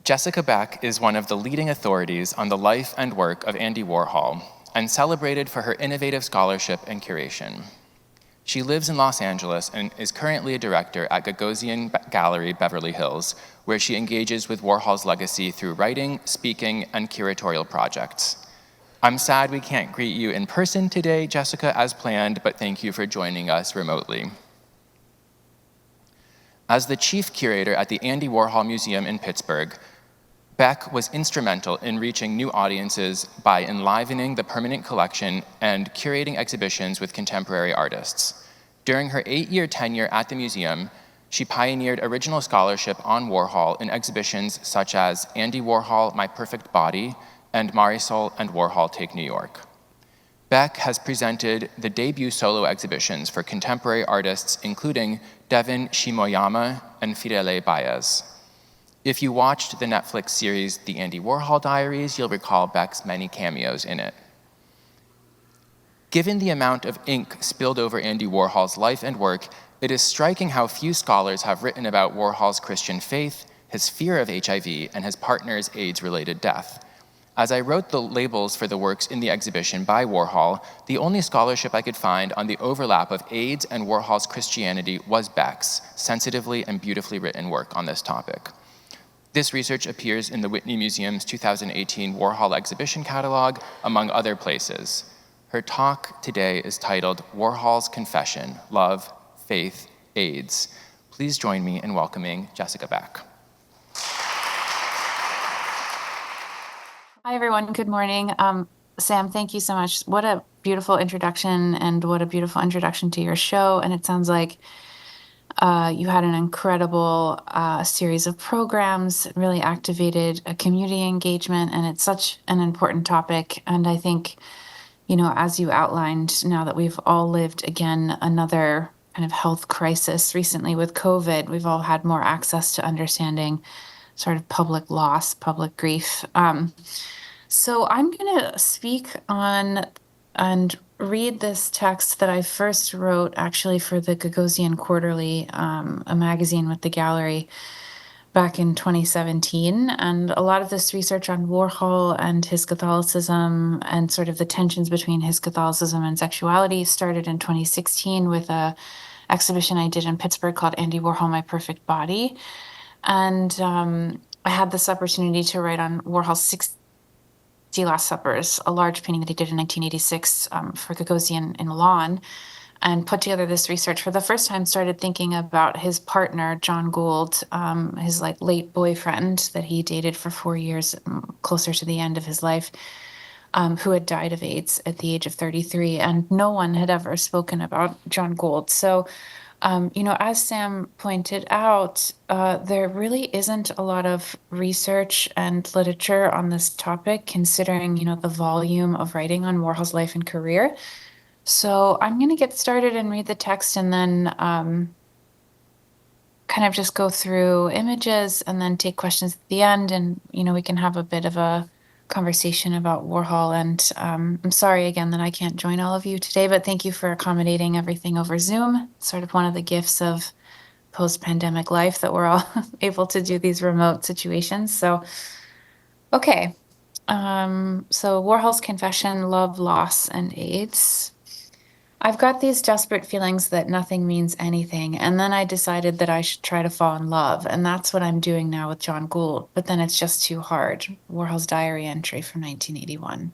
Jessica Beck is one of the leading authorities on the life and work of Andy Warhol and celebrated for her innovative scholarship and curation. She lives in Los Angeles and is currently a director at Gagosian Gallery, Beverly Hills, where she engages with Warhol's legacy through writing, speaking, and curatorial projects. I'm sad we can't greet you in person today, Jessica, as planned, but thank you for joining us remotely. As the chief curator at the Andy Warhol Museum in Pittsburgh, Beck was instrumental in reaching new audiences by enlivening the permanent collection and curating exhibitions with contemporary artists. During her 8-year tenure at the museum, she pioneered original scholarship on Warhol in exhibitions such as Andy Warhol, My Perfect Body, and Marisol and Warhol Take New York. Beck has presented the debut solo exhibitions for contemporary artists, including Devin Shimoyama and Firele Baez. If you watched the Netflix series The Andy Warhol Diaries, you'll recall Beck's many cameos in it. Given the amount of ink spilled over Andy Warhol's life and work, it is striking how few scholars have written about Warhol's Christian faith, his fear of HIV, and his partner's AIDS-related death. As I wrote the labels for the works in the exhibition by Warhol, the only scholarship I could find on the overlap of AIDS and Warhol's Christianity was Beck's sensitively and beautifully written work on this topic. This research appears in the Whitney Museum's 2018 Warhol exhibition catalog, among other places. Her talk today is titled Warhol's Confession, Love, Faith, AIDS. Please join me in welcoming Jessica Beck. Hi, everyone. Good morning. Sam, thank you so much. What a beautiful introduction, and what a beautiful introduction to your show. And it sounds like you had an incredible series of programs, really activated a community engagement, and it's such an important topic. And I think, you know, as you outlined, now that we've all lived, again, another kind of health crisis recently with COVID, we've all had more access to understanding sort of public loss, public grief. So I'm going to speak on and read this text that I first wrote actually for the Gagosian Quarterly, a magazine with the gallery, back in 2017. And a lot of this research on Warhol and his Catholicism and sort of the tensions between his Catholicism and sexuality started in 2016 with a exhibition I did in Pittsburgh called Andy Warhol, My Perfect Body. And I had this opportunity to write on Warhol's 60 Last Suppers, a large painting that he did in 1986 for Gagosian in Milan, and put together this research. For the first time, started thinking about his partner, John Gould, his late boyfriend that he dated for 4 years, closer to the end of his life, who had died of AIDS at the age of 33. And no one had ever spoken about John Gould. So as Sam pointed out, there really isn't a lot of research and literature on this topic, considering, the volume of writing on Warhol's life and career. So I'm going to get started and read the text, and then kind of just go through images and then take questions at the end. And, we can have a bit of a conversation about Warhol. And I'm sorry again that I can't join all of you today, but thank you for accommodating everything over Zoom. It's sort of one of the gifts of post-pandemic life that we're all able to do these remote situations. So, okay. So Warhol's Confession, Love, Loss, and AIDS. I've got these desperate feelings that nothing means anything, and then I decided that I should try to fall in love, and that's what I'm doing now with John Gould, but then it's just too hard. Warhol's diary entry from 1981.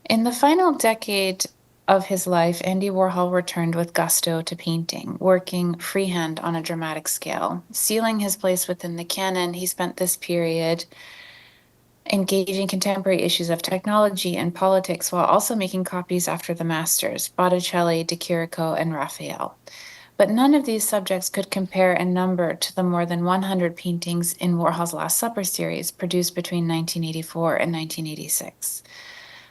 In the final decade of his life, Andy Warhol returned with gusto to painting, working freehand on a dramatic scale. Sealing his place within the canon, he spent this period engaging contemporary issues of technology and politics while also making copies after the masters, Botticelli, De Chirico, and Raphael. But none of these subjects could compare in number to the more than 100 paintings in Warhol's Last Supper series produced between 1984 and 1986.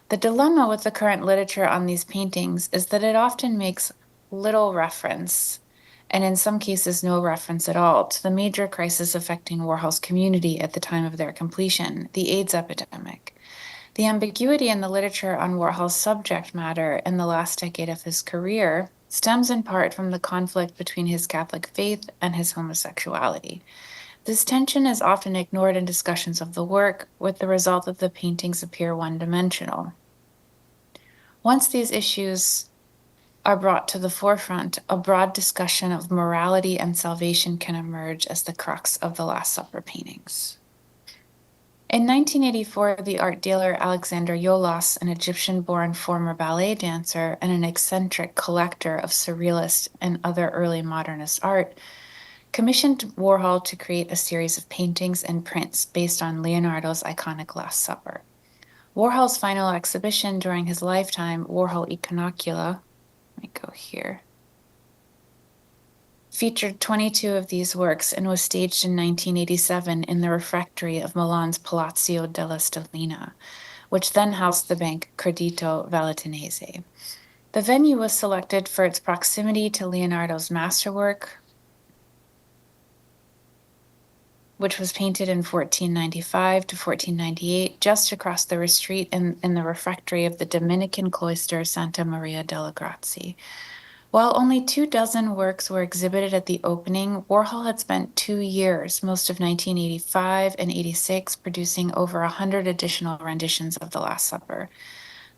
The dilemma with the current literature on these paintings is that it often makes little reference, and in some cases no reference at all, to the major crisis affecting Warhol's community at the time of their completion, the AIDS epidemic. The ambiguity in the literature on Warhol's subject matter in the last decade of his career stems in part from the conflict between his Catholic faith and his homosexuality. This tension is often ignored in discussions of the work, with the result that the paintings appear one-dimensional. Once these issues are brought to the forefront, a broad discussion of morality and salvation can emerge as the crux of the Last Supper paintings. In 1984, the art dealer Alexander Yolas, an Egyptian-born former ballet dancer and an eccentric collector of surrealist and other early modernist art, commissioned Warhol to create a series of paintings and prints based on Leonardo's iconic Last Supper. Warhol's final exhibition during his lifetime, Warhol Iconocula, let me go here, featured 22 of these works and was staged in 1987 in the refectory of Milan's Palazzo della Stellina, which then housed the bank Credito Valentinese. The venue was selected for its proximity to Leonardo's masterwork, which was painted in 1495 to 1498, just across the street in the refectory of the Dominican cloister Santa Maria delle Grazie. While only 24 works were exhibited at the opening, Warhol had spent 2 years, most of 1985 and 86, producing over 100 additional renditions of the Last Supper.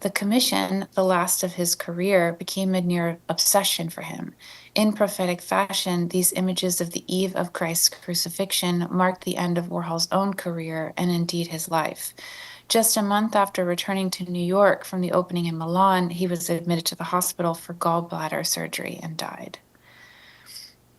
The commission, the last of his career, became a near obsession for him. In prophetic fashion, these images of the eve of Christ's crucifixion marked the end of Warhol's own career and indeed his life. Just a month after returning to New York from the opening in Milan, he was admitted to the hospital for gallbladder surgery and died.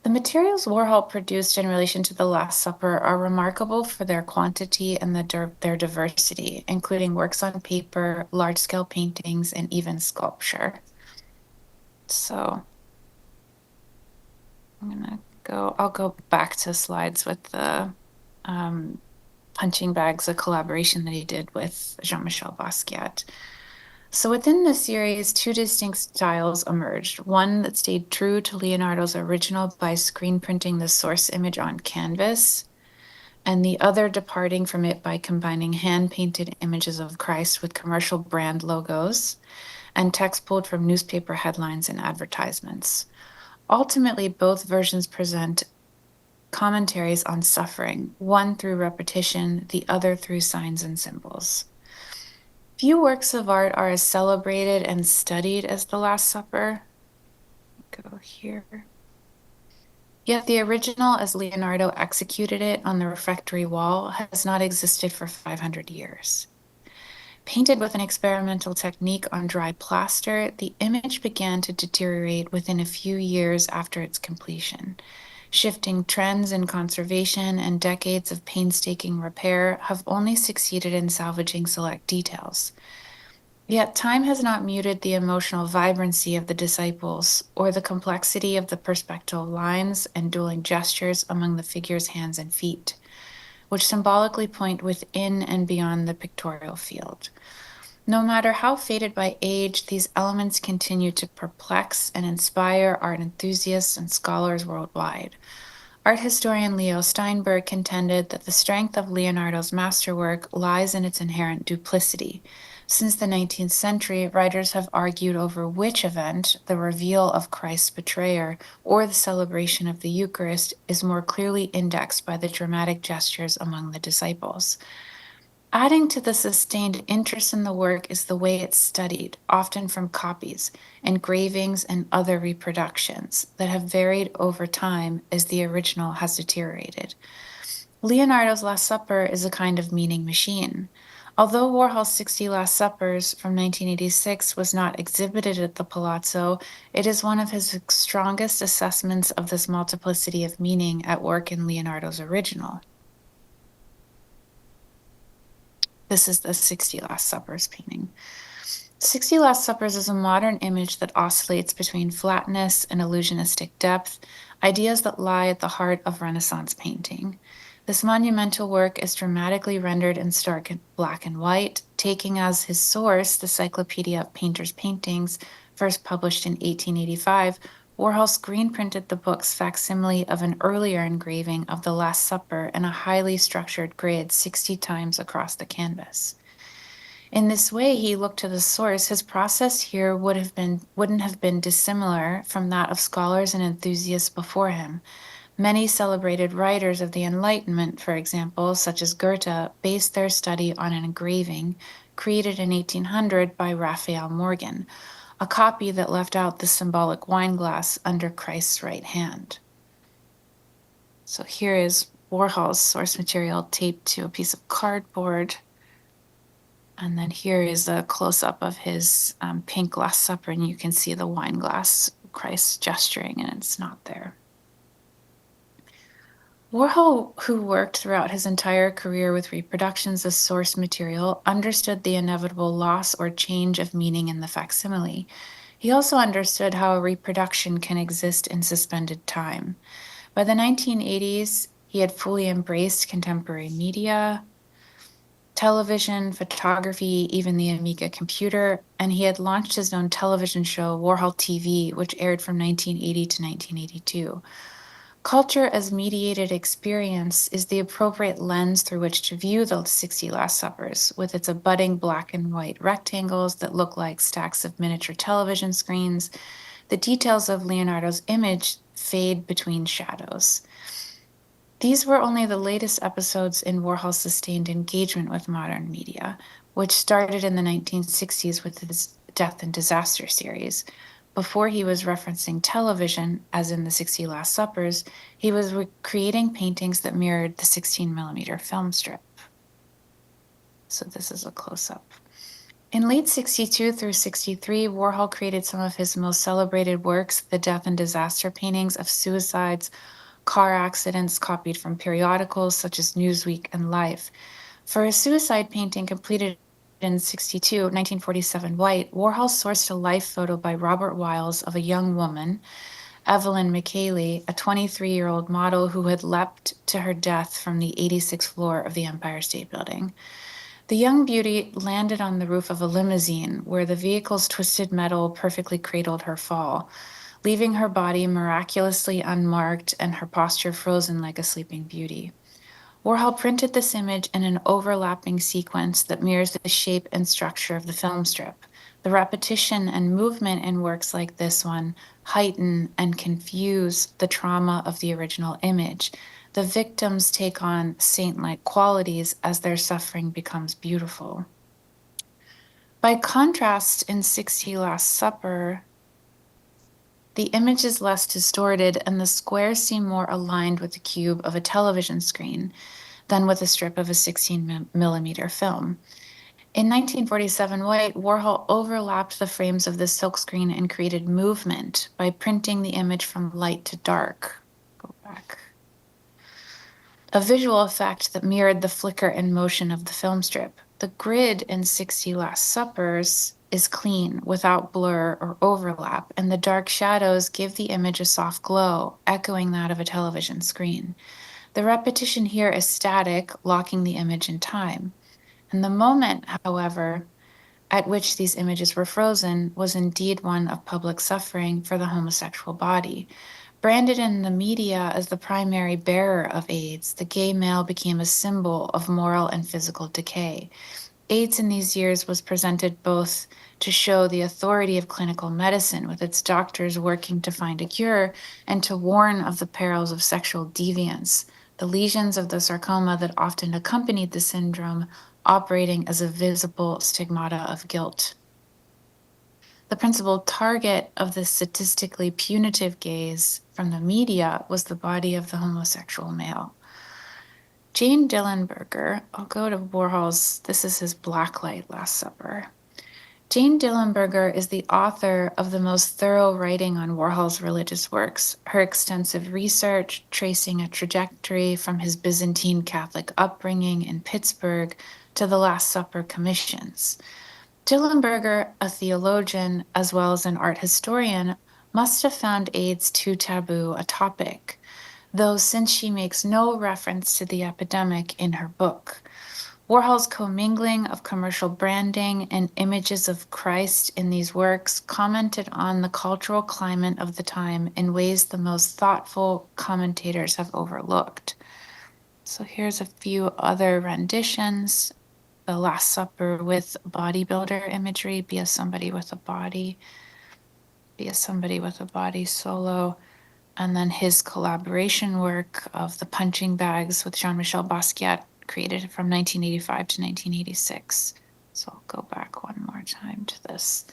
The materials Warhol produced in relation to the Last Supper are remarkable for their quantity and their diversity, including works on paper, large-scale paintings, and even sculpture. So I'll go back to slides with the punching bags, a collaboration that he did with Jean-Michel Basquiat. So within the series, 2 distinct styles emerged. One that stayed true to Leonardo's original by screen printing the source image on canvas, and the other departing from it by combining hand-painted images of Christ with commercial brand logos and text pulled from newspaper headlines and advertisements. Ultimately, both versions present commentaries on suffering, one through repetition, the other through signs and symbols. Few works of art are as celebrated and studied as the Last Supper. Go here. Yet the original, as Leonardo executed it on the refectory wall, has not existed for 500 years. Painted with an experimental technique on dry plaster, the image began to deteriorate within a few years after its completion. Shifting trends in conservation and decades of painstaking repair have only succeeded in salvaging select details. Yet time has not muted the emotional vibrancy of the disciples or the complexity of the perspective lines and dueling gestures among the figure's hands and feet, which symbolically point within and beyond the pictorial field. No matter how faded by age, these elements continue to perplex and inspire art enthusiasts and scholars worldwide. Art historian Leo Steinberg contended that the strength of Leonardo's masterwork lies in its inherent duplicity. Since the 19th century, writers have argued over which event, the reveal of Christ's betrayer or the celebration of the Eucharist, is more clearly indexed by the dramatic gestures among the disciples. Adding to the sustained interest in the work is the way it's studied, often from copies, engravings, and other reproductions that have varied over time as the original has deteriorated. Leonardo's Last Supper is a kind of meaning machine. Although Warhol's 60 Last Suppers from 1986 was not exhibited at the Palazzo, it is one of his strongest assessments of this multiplicity of meaning at work in Leonardo's original. This is the 60 Last Suppers painting. 60 Last Suppers is a modern image that oscillates between flatness and illusionistic depth, ideas that lie at the heart of Renaissance painting. This monumental work is dramatically rendered in stark black and white, taking as his source the Cyclopedia of Painters' Paintings, first published in 1885. Warhol screen printed the book's facsimile of an earlier engraving of the Last Supper in a highly structured grid 60 times across the canvas. In this way, he looked to the source. His process here wouldn't have been dissimilar from that of scholars and enthusiasts before him. Many celebrated writers of the Enlightenment, for example, such as Goethe, based their study on an engraving created in 1800 by Raphael Morgan, a copy that left out the symbolic wine glass under Christ's right hand. So here is Warhol's source material taped to a piece of cardboard. And then here is a close-up of his pink Last Supper, and you can see the wine glass, Christ gesturing, and it's not there. Warhol, who worked throughout his entire career with reproductions as source material, understood the inevitable loss or change of meaning in the facsimile. He also understood how a reproduction can exist in suspended time. By the 1980s, he had fully embraced contemporary media, television, photography, even the Amiga computer, and he had launched his own television show, Warhol TV, which aired from 1980 to 1982. Culture as mediated experience is the appropriate lens through which to view the 60 Last Suppers, with its abutting black and white rectangles that look like stacks of miniature television screens. The details of Leonardo's image fade between shadows. These were only the latest episodes in Warhol's sustained engagement with modern media, which started in the 1960s with his Death and Disaster series. Before he was referencing television, as in the 60 Last Suppers, he was creating paintings that mirrored the 16mm film strip. So this is a close-up. In late 62 through 63, Warhol created some of his most celebrated works, the Death and Disaster paintings of suicides, car accidents copied from periodicals such as Newsweek and Life. For a suicide painting completed in 1947 white, Warhol sourced a life photo by Robert Wiles of a young woman, Evelyn McKaylee, a 23-year-old model who had leapt to her death from the 86th floor of the Empire State Building. The young beauty landed on the roof of a limousine where the vehicle's twisted metal perfectly cradled her fall, leaving her body miraculously unmarked and her posture frozen like a sleeping beauty. Warhol printed this image in an overlapping sequence that mirrors the shape and structure of the film strip. The repetition and movement in works like this one heighten and confuse the trauma of the original image. The victims take on saint-like qualities as their suffering becomes beautiful. By contrast, in 60 Last Supper, the image is less distorted and the squares seem more aligned with the cube of a television screen than with a strip of a 16mm film. In 1947 white, Warhol overlapped the frames of the silkscreen and created movement by printing the image from light to dark. Go back. A visual effect that mirrored the flicker and motion of the film strip. The grid in 60 Last Suppers is clean, without blur or overlap, and the dark shadows give the image a soft glow, echoing that of a television screen. The repetition here is static, locking the image in time. And the moment, however, at which these images were frozen was indeed one of public suffering for the homosexual body. Branded in the media as the primary bearer of AIDS, the gay male became a symbol of moral and physical decay. AIDS in these years was presented both to show the authority of clinical medicine, with its doctors working to find a cure, and to warn of the perils of sexual deviance, the lesions of the sarcoma that often accompanied the syndrome operating as a visible stigmata of guilt. The principal target of this statistically punitive gaze from the media was the body of the homosexual male. Jane Dillenberger, I'll go to Warhol's, this is his Blacklight Last Supper. Jane Dillenberger is the author of the most thorough writing on Warhol's religious works. Her extensive research, tracing a trajectory from his Byzantine Catholic upbringing in Pittsburgh to the Last Supper commissions. Dillenberger, a theologian as well as an art historian, must have found AIDS too taboo a topic, though since she makes no reference to the epidemic in her book. Warhol's commingling of commercial branding and images of Christ in these works commented on the cultural climate of the time in ways the most thoughtful commentators have overlooked. So here's a few other renditions. The Last Supper with bodybuilder imagery, be a somebody with a body solo. and then his collaboration work of the punching bags with Jean-Michel Basquiat, created from 1985 to 1986. So I'll go back one more time to this.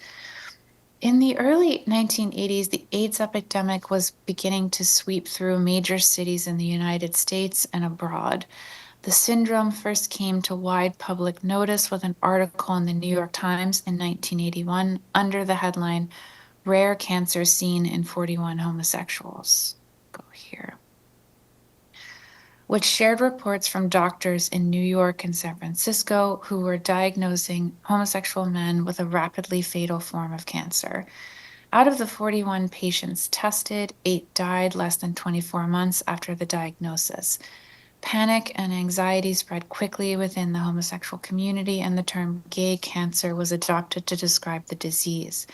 In the early 1980s, the AIDS epidemic was beginning to sweep through major cities in the United States and abroad. The syndrome first came to wide public notice with an article in the New York Times in 1981 under the headline, Rare Cancer Seen in 41 Homosexuals. Go here. Which shared reports from doctors in New York and San Francisco who were diagnosing homosexual men with a rapidly fatal form of cancer. Out of the 41 patients tested, 8 died less than 24 months after the diagnosis. Panic and anxiety spread quickly within the homosexual community, and the term gay cancer was adopted to describe the disease.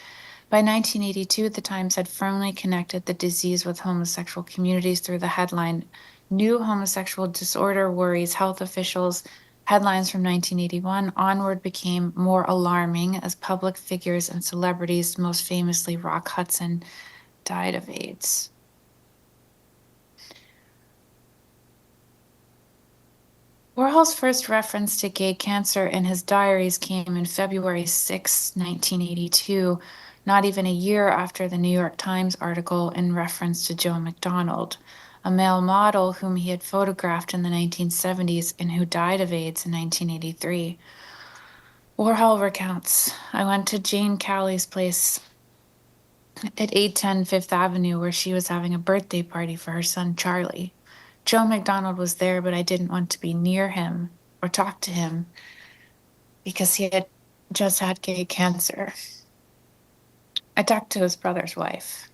By 1982, the Times had firmly connected the disease with homosexual communities through the headline, New Homosexual Disorder Worries Health Officials. Headlines from 1981 onward became more alarming as public figures and celebrities, most famously Rock Hudson, died of AIDS. Warhol's first reference to gay cancer in his diaries came in February 6, 1982, not even a year after the New York Times article in reference to Joe McDonald, a male model whom he had photographed in the 1970s and who died of AIDS in 1983. Warhol recounts, I went to Jane Callie's place at 810 Fifth Avenue where she was having a birthday party for her son Charlie. Joe McDonald was there, but I didn't want to be near him or talk to him because he had just had gay cancer. I talked to his brother's wife.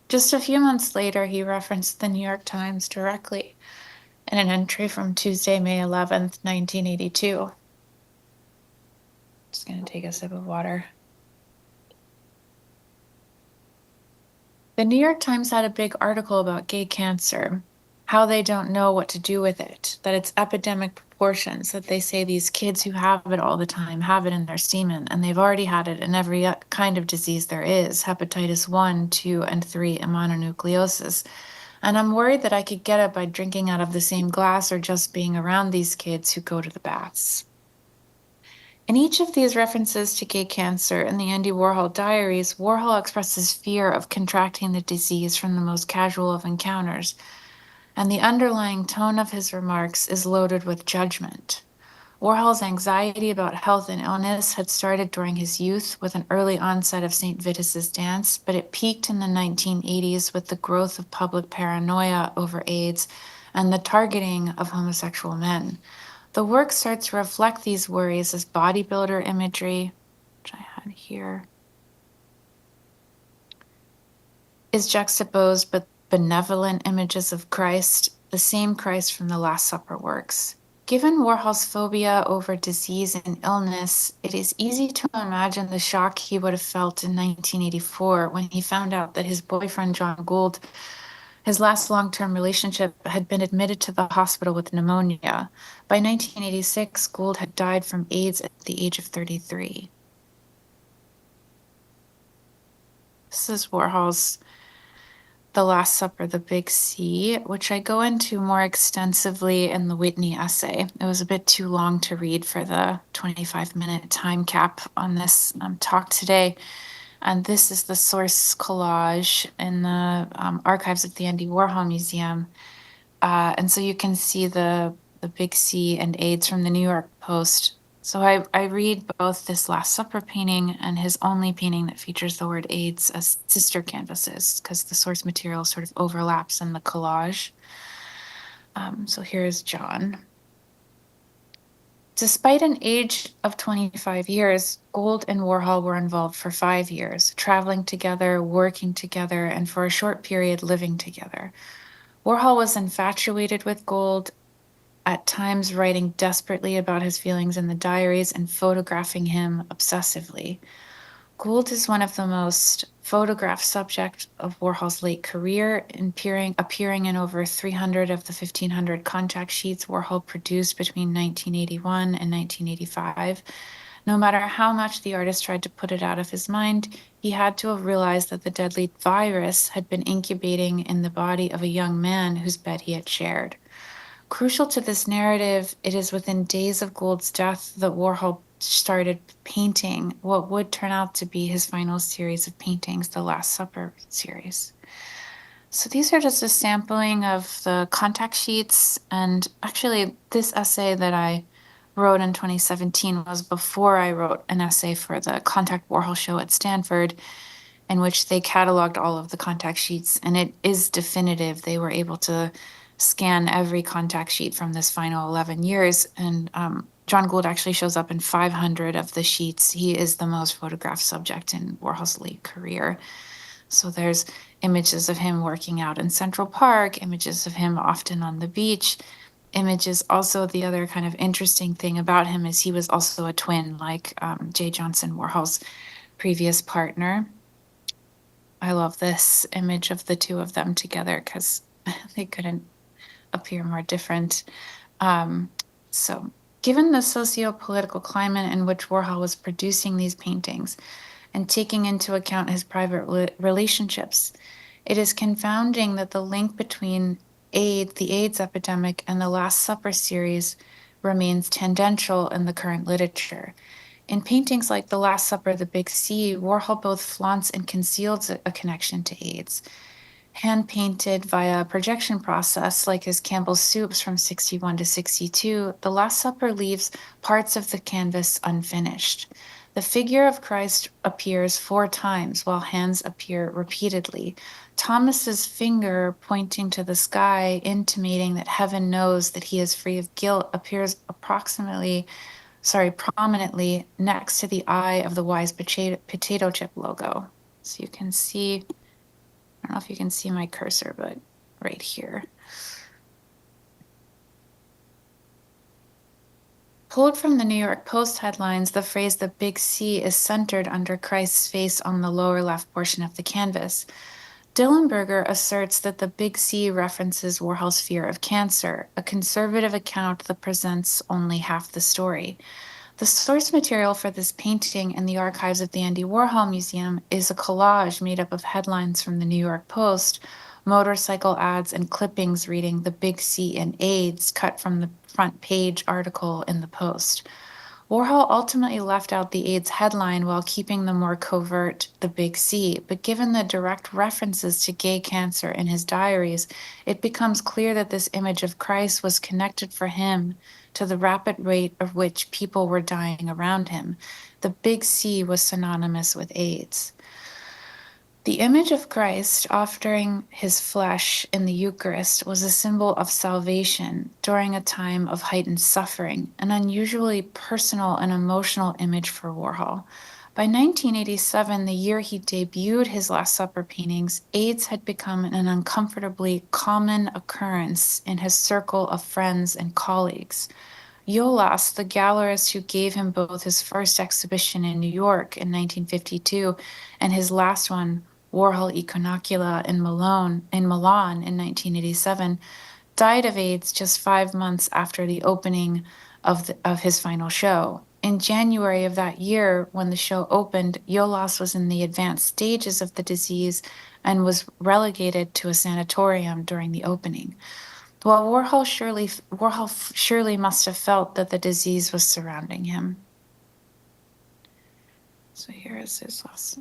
Just a few months later, he referenced the New York Times directly in an entry from Tuesday, May 11th, 1982. Just going to take a sip of water. The New York Times had a big article about gay cancer, how they don't know what to do with it, that it's epidemic proportions, that they say these kids who have it all the time have it in their semen, and they've already had it in every kind of disease there is, hepatitis 1, 2, and 3, and mononucleosis. And I'm worried that I could get it by drinking out of the same glass or just being around these kids who go to the baths. In each of these references to gay cancer in the Andy Warhol diaries, Warhol expresses fear of contracting the disease from the most casual of encounters, and the underlying tone of his remarks is loaded with judgment. Warhol's anxiety about health and illness had started during his youth with an early onset of St. Vitus's dance, but it peaked in the 1980s with the growth of public paranoia over AIDS and the targeting of homosexual men. The work starts to reflect these worries as bodybuilder imagery, which I had here, is juxtaposed with benevolent images of Christ, the same Christ from the Last Supper works. Given Warhol's phobia over disease and illness, it is easy to imagine the shock he would have felt in 1984 when he found out that his boyfriend, John Gould, his last long-term relationship, had been admitted to the hospital with pneumonia. By 1986, Gould had died from AIDS at the age of 33. This is Warhol's The Last Supper, the Big C, which I go into more extensively in the Whitney essay. It was a bit too long to read for the 25-minute time cap on this talk today. And this is the source collage in the archives of the Andy Warhol Museum. And so you can see the Big C and AIDS from the New York Post. So I read both this Last Supper painting and his only painting that features the word AIDS as sister canvases, because the source material sort of overlaps in the collage. So here's John. Despite an age of 25 years, Gould and Warhol were involved for 5 years, traveling together, working together, and for a short period living together. Warhol was infatuated with Gould, at times writing desperately about his feelings in the diaries and photographing him obsessively. Gould is one of the most photographed subjects of Warhol's late career, appearing in over 300 of the 1,500 contact sheets Warhol produced between 1981 and 1985. No matter how much the artist tried to put it out of his mind, he had to have realized that the deadly virus had been incubating in the body of a young man whose bed he had shared. Crucial to this narrative, it is within days of Gould's death that Warhol started painting what would turn out to be his final series of paintings, the Last Supper series. So these are just a sampling of the contact sheets. And actually, this essay that I wrote in 2017 was before I wrote an essay for the Contact Warhol show at Stanford, in which they cataloged all of the contact sheets. And it is definitive. They were able to scan every contact sheet from this final 11 years. And John Gould actually shows up in 500 of the sheets. He is the most photographed subject in Warhol's late career. So there's images of him working out in Central Park, images of him often on the beach, images. Also, the other kind of interesting thing about him is he was also a twin, like J. Johnson Warhol's previous partner. I love this image of the two of them together because they couldn't appear more different. So, given the socio-political climate in which Warhol was producing these paintings, and taking into account his private relationships, it is confounding that the link between the AIDS epidemic, and the Last Supper series remains tangential in the current literature. In paintings like The Last Supper, The Big C, Warhol both flaunts and conceals a connection to AIDS. Hand-painted via a projection process, like his Campbell's Soups from 61 to 62, The Last Supper leaves parts of the canvas unfinished. The figure of Christ appears 4 times, while hands appear repeatedly. Thomas's finger pointing to the sky, intimating that heaven knows that he is free of guilt, appears prominently next to the eye of the Wise potato chip logo. So you can see, I don't know if you can see my cursor, but right here. Pulled from the New York Post headlines, the phrase "the big C" is centered under Christ's face on the lower left portion of the canvas. Dillenberger asserts that the big C references Warhol's fear of cancer, a conservative account that presents only half the story. The source material for this painting in the archives of the Andy Warhol Museum is a collage made up of headlines from the New York Post, motorcycle ads, and clippings reading "The Big C and AIDS" cut from the front page article in the Post. Warhol ultimately left out the AIDS headline while keeping the more covert "The Big C," but given the direct references to gay cancer in his diaries, it becomes clear that this image of Christ was connected for him to the rapid rate of which people were dying around him. The Big C was synonymous with AIDS. The image of Christ offering his flesh in the Eucharist was a symbol of salvation during a time of heightened suffering, an unusually personal and emotional image for Warhol. By 1987, the year he debuted his Last Supper paintings, AIDS had become an uncomfortably common occurrence in his circle of friends and colleagues. Jolas, the gallerist who gave him both his first exhibition in New York in 1952 and his last one, Warhol Iconocula in Milan in 1987, died of AIDS just 5 months after the opening of his final show. In January of that year, when the show opened, Jolas was in the advanced stages of the disease and was relegated to a sanatorium during the opening. While Warhol surely must have felt that the disease was surrounding him. So here is his last.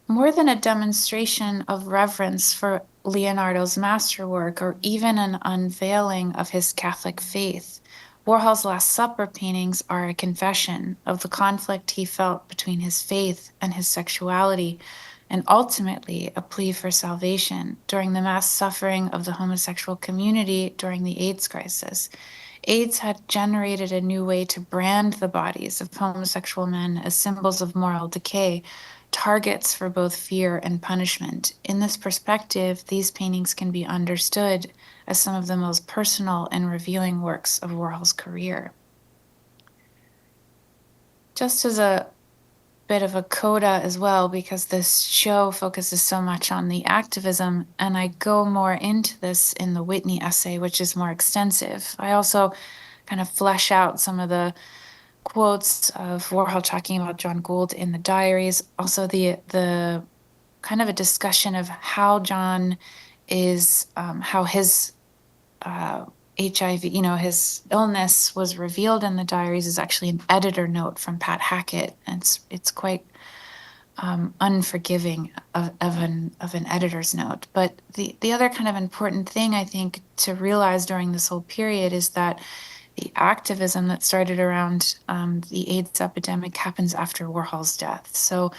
More than a demonstration of reverence for Leonardo's masterwork or even an unveiling of his Catholic faith, Warhol's Last Supper paintings are a confession of the conflict he felt between his faith and his sexuality, and ultimately a plea for salvation during the mass suffering of the homosexual community during the AIDS crisis. AIDS had generated a new way to brand the bodies of homosexual men as symbols of moral decay, targets for both fear and punishment. In this perspective, these paintings can be understood as some of the most personal and revealing works of Warhol's career. Just as a bit of a coda as well, because this show focuses so much on the activism, and I go more into this in the Whitney essay, which is more extensive. I also kind of flesh out some of the quotes of Warhol talking about John Gould in the diaries. Also, the kind of a discussion of how John is, how his HIV, his illness was revealed in the diaries is actually an editor note from Pat Hackett. And it's quite unforgiving of an editor's note. But the other kind of important thing I think to realize during this whole period is that the activism that started around the AIDS epidemic happens after Warhol's death. So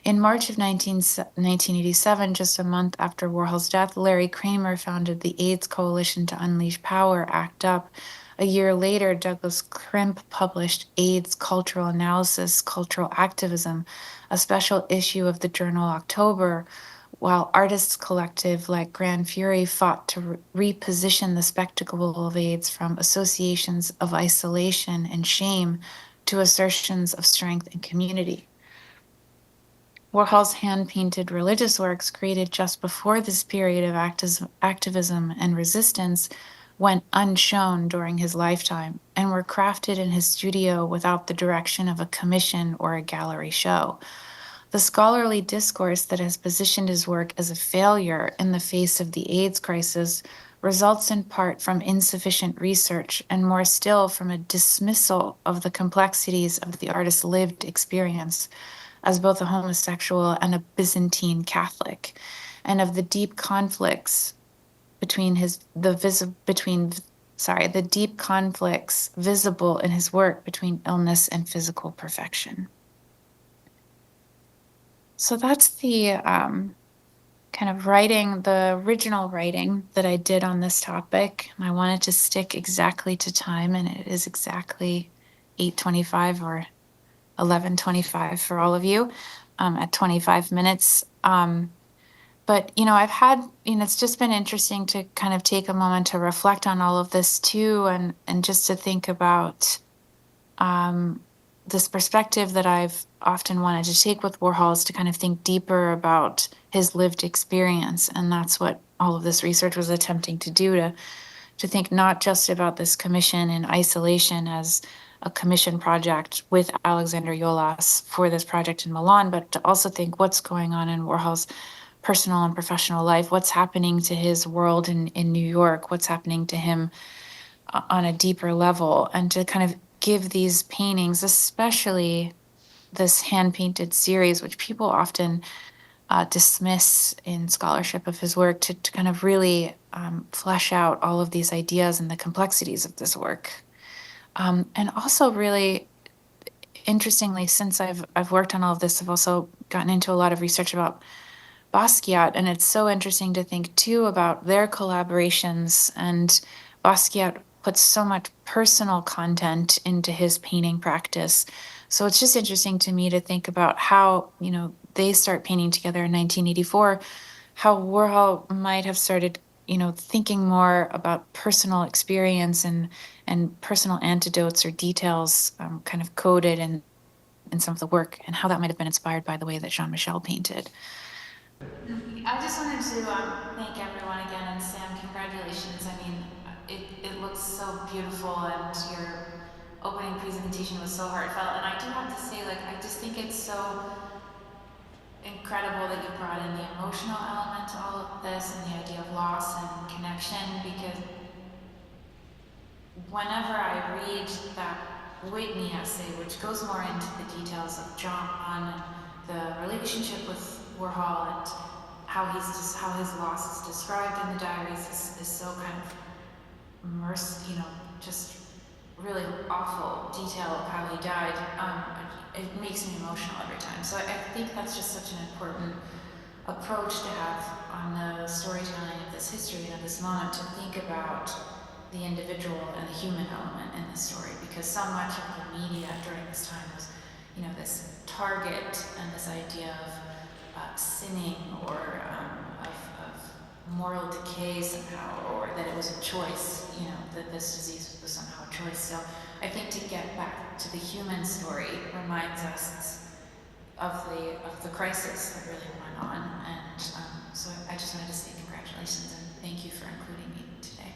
in March of 1987, just a month after Warhol's death, Larry Kramer founded the AIDS Coalition to Unleash Power, ACT UP. A year later, Douglas Crimp published AIDS Cultural Analysis, Cultural Activism, a special issue of the journal October, while artists collective like Grand Fury fought to reposition the spectacle of AIDS from associations of isolation and shame to assertions of strength and community. Warhol's hand-painted religious works created just before this period of activism and resistance went unshown during his lifetime and were crafted in his studio without the direction of a commission or a gallery show. The scholarly discourse that has positioned his work as a failure in the face of the AIDS crisis results in part from insufficient research and more still from a dismissal of the complexities of the artist's lived experience as both a homosexual and a Byzantine Catholic, and of the deep conflicts the deep conflicts visible in his work between illness and physical perfection. So that's the kind of writing, the original writing that I did on this topic. And I wanted to stick exactly to time, and it is exactly 8:25 or 11:25 for all of you, at 25 minutes. But, I've had, it's just been interesting to kind of take a moment to reflect on all of this too, and just to think about this perspective that I've often wanted to take with Warhol is to kind of think deeper about his lived experience. And that's what all of this research was attempting to do, to think not just about this commission in isolation as a commission project with Alexander Yolas for this project in Milan, but to also think what's going on in Warhol's personal and professional life, what's happening to his world in New York, what's happening to him on a deeper level, and to kind of give these paintings, especially this hand-painted series, which people often dismiss in scholarship of his work, to kind of really flesh out all of these ideas and the complexities of this work. And also really interestingly, since I've worked on all of this, I've also gotten into a lot of research about Basquiat, and it's so interesting to think too about their collaborations. And Basquiat puts so much personal content into his painting practice. So it's just interesting to me to think about how, they start painting together in 1984, how Warhol might have started, thinking more about personal experience and personal antidotes or details kind of coded in some of the work, and how that might have been inspired by the way that Jean-Michel painted. I just wanted to thank everyone again, and Sam, congratulations. I mean, it looks so beautiful, and your opening presentation was so heartfelt. And I do have to say, I just think it's so incredible that you brought in the emotional element to all of this and the idea of loss and connection, because whenever I read that Whitney essay, which goes more into the details of John and the relationship with Warhol and how his loss is described in the diaries is so kind of just really awful detail of how he died. It makes me emotional every time. So I think that's just such an important approach to have on the storytelling of this history and of this moment, to think about the individual and the human element in the story, because so much of the media during this time was, this target and this idea of sinning or of moral decay somehow, or that it was a choice, that this disease was somehow a choice. So I think to get back to the human story reminds us of the crisis that really went on. And so I just wanted to say congratulations and thank you for including me today.